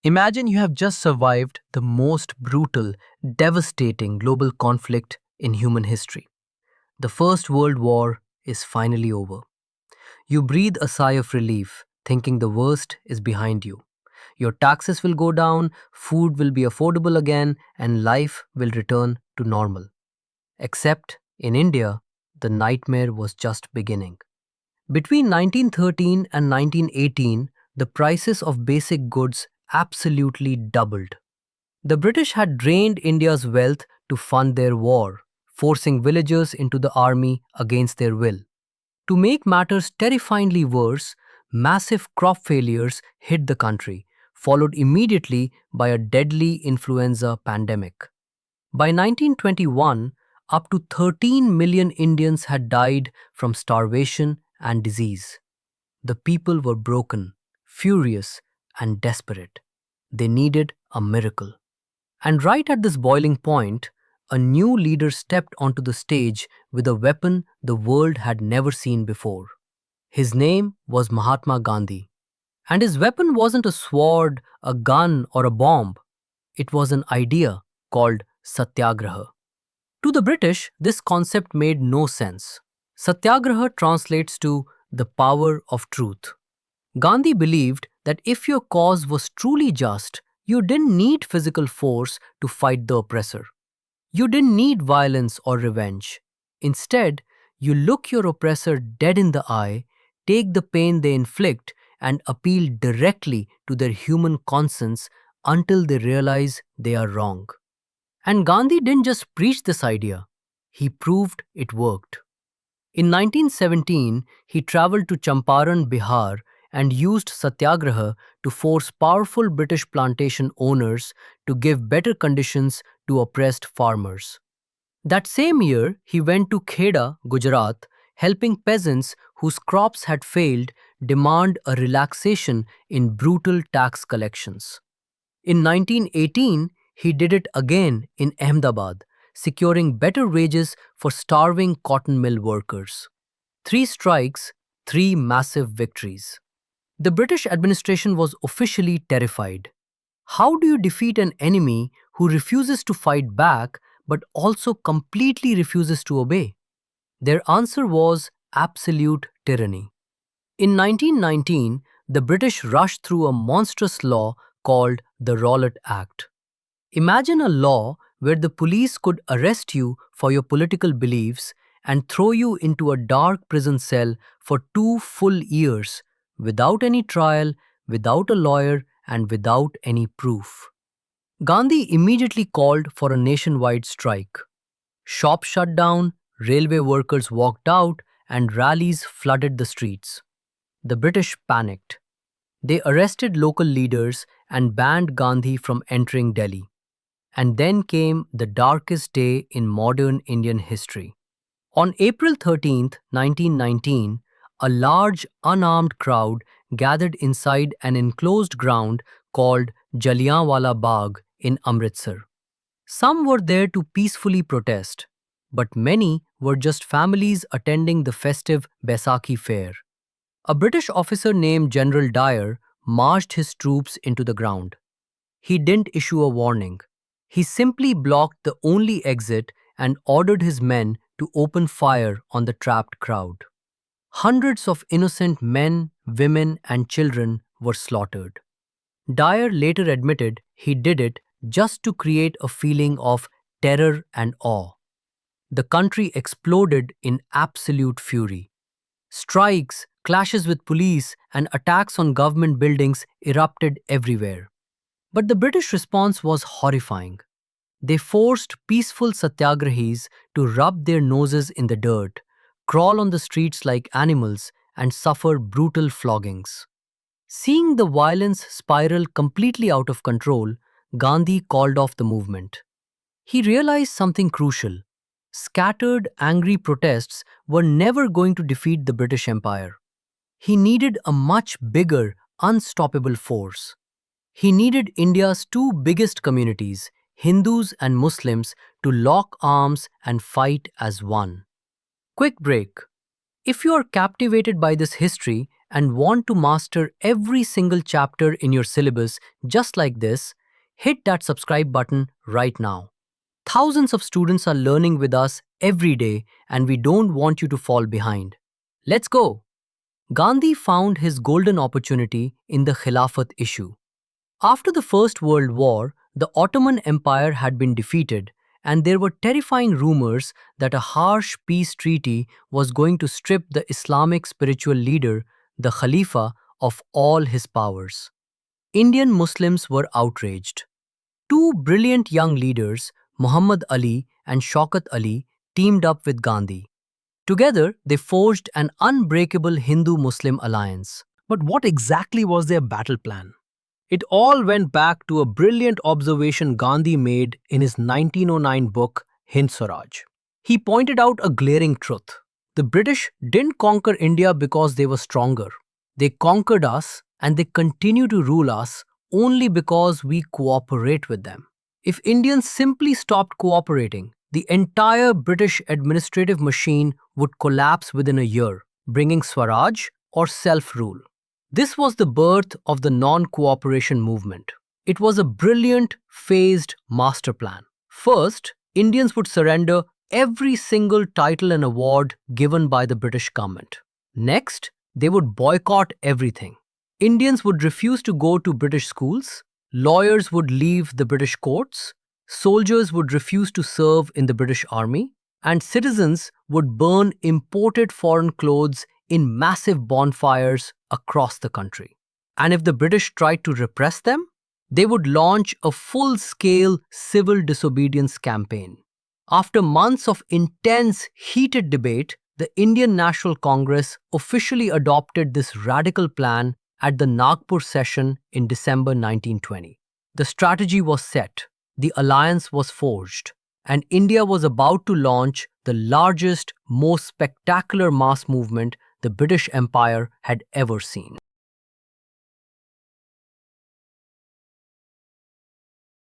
Imagine you have just survived the most brutal, devastating global conflict in human history. The First World War is finally over. You breathe a sigh of relief, thinking the worst is behind you. Your taxes will go down, food will be affordable again, and life will return to normal. Except in India, the nightmare was just beginning. Between 1913 and 1918, the prices of basic goods absolutely doubled. The British had drained India's wealth to fund their war, forcing villagers into the army against their will. To make matters terrifyingly worse, massive crop failures hit the country, followed immediately by a deadly influenza pandemic. By 1921, up to 13 million Indians had died from starvation and disease. The people were broken, furious, and desperate. They needed a miracle. And right at this boiling point, a new leader stepped onto the stage with a weapon the world had never seen before. His name was Mahatma Gandhi. And his weapon wasn't a sword, a gun, or a bomb. It was an idea called Satyagraha. To the British, this concept made no sense. Satyagraha translates to the power of truth. Gandhi believed that if your cause was truly just, you didn't need physical force to fight the oppressor. You didn't need violence or revenge. Instead, you look your oppressor dead in the eye, take the pain they inflict, and appeal directly to their human conscience until they realize they are wrong. And Gandhi didn't just preach this idea, he proved it worked. In 1917, he traveled to Champaran, Bihar, and used Satyagraha to force powerful British plantation owners to give better conditions to oppressed farmers. That same year, he went to Kheda, Gujarat, helping peasants whose crops had failed demand a relaxation in brutal tax collections. In 1918, he did it again in Ahmedabad, securing better wages for starving cotton mill workers. 3 strikes, 3 massive victories. The British administration was officially terrified. How do you defeat an enemy who refuses to fight back but also completely refuses to obey? Their answer was absolute tyranny. In 1919, the British rushed through a monstrous law called the Rowlatt Act. Imagine a law where the police could arrest you for your political beliefs and throw you into a dark prison cell for 2 full years without any trial, without a lawyer, and without any proof. Gandhi immediately called for a nationwide strike. Shops shut down, railway workers walked out, and rallies flooded the streets. The British panicked. They arrested local leaders and banned Gandhi from entering Delhi. And then came the darkest day in modern Indian history. On April 13, 1919, a large unarmed crowd gathered inside an enclosed ground called Jallianwala Bagh in Amritsar. Some were there to peacefully protest, but many were just families attending the festive Baisakhi fair. A British officer named General Dyer marched his troops into the ground. He didn't issue a warning. He simply blocked the only exit and ordered his men to open fire on the trapped crowd. Hundreds of innocent men, women, and children were slaughtered. Dyer later admitted he did it just to create a feeling of terror and awe. The country exploded in absolute fury. Strikes, clashes with police, and attacks on government buildings erupted everywhere. But the British response was horrifying. They forced peaceful satyagrahis to rub their noses in the dirt, crawl on the streets like animals, and suffer brutal floggings. Seeing the violence spiral completely out of control, Gandhi called off the movement. He realized something crucial. Scattered, angry protests were never going to defeat the British Empire. He needed a much bigger, unstoppable force. He needed India's 2 biggest communities, Hindus and Muslims, to lock arms and fight as one. Quick break. If you are captivated by this history and want to master every single chapter in your syllabus just like this, hit that subscribe button right now. Thousands of students are learning with us every day, and we don't want you to fall behind. Let's go! Gandhi found his golden opportunity in the Khilafat issue. After the First World War, the Ottoman Empire had been defeated, and there were terrifying rumors that a harsh peace treaty was going to strip the Islamic spiritual leader, the Khalifa, of all his powers. Indian Muslims were outraged. Two brilliant young leaders, Muhammad Ali and Shaukat Ali, teamed up with Gandhi. Together, they forged an unbreakable Hindu-Muslim alliance. But what exactly was their battle plan? It all went back to a brilliant observation Gandhi made in his 1909 book, Hind Swaraj. He pointed out a glaring truth. The British didn't conquer India because they were stronger. They conquered us, and they continue to rule us only because we cooperate with them. If Indians simply stopped cooperating, the entire British administrative machine would collapse within a year, bringing Swaraj or self-rule. This was the birth of the non-cooperation movement. It was a brilliant, phased master plan. First, Indians would surrender every single title and award given by the British government. Next, they would boycott everything. Indians would refuse to go to British schools, lawyers would leave the British courts, soldiers would refuse to serve in the British army, and citizens would burn imported foreign clothes in massive bonfires across the country. And if the British tried to repress them, they would launch a full-scale civil disobedience campaign. After months of intense, heated debate, the Indian National Congress officially adopted this radical plan at the Nagpur session in December 1920. The strategy was set, the alliance was forged, and India was about to launch the largest, most spectacular mass movement the British Empire had ever seen.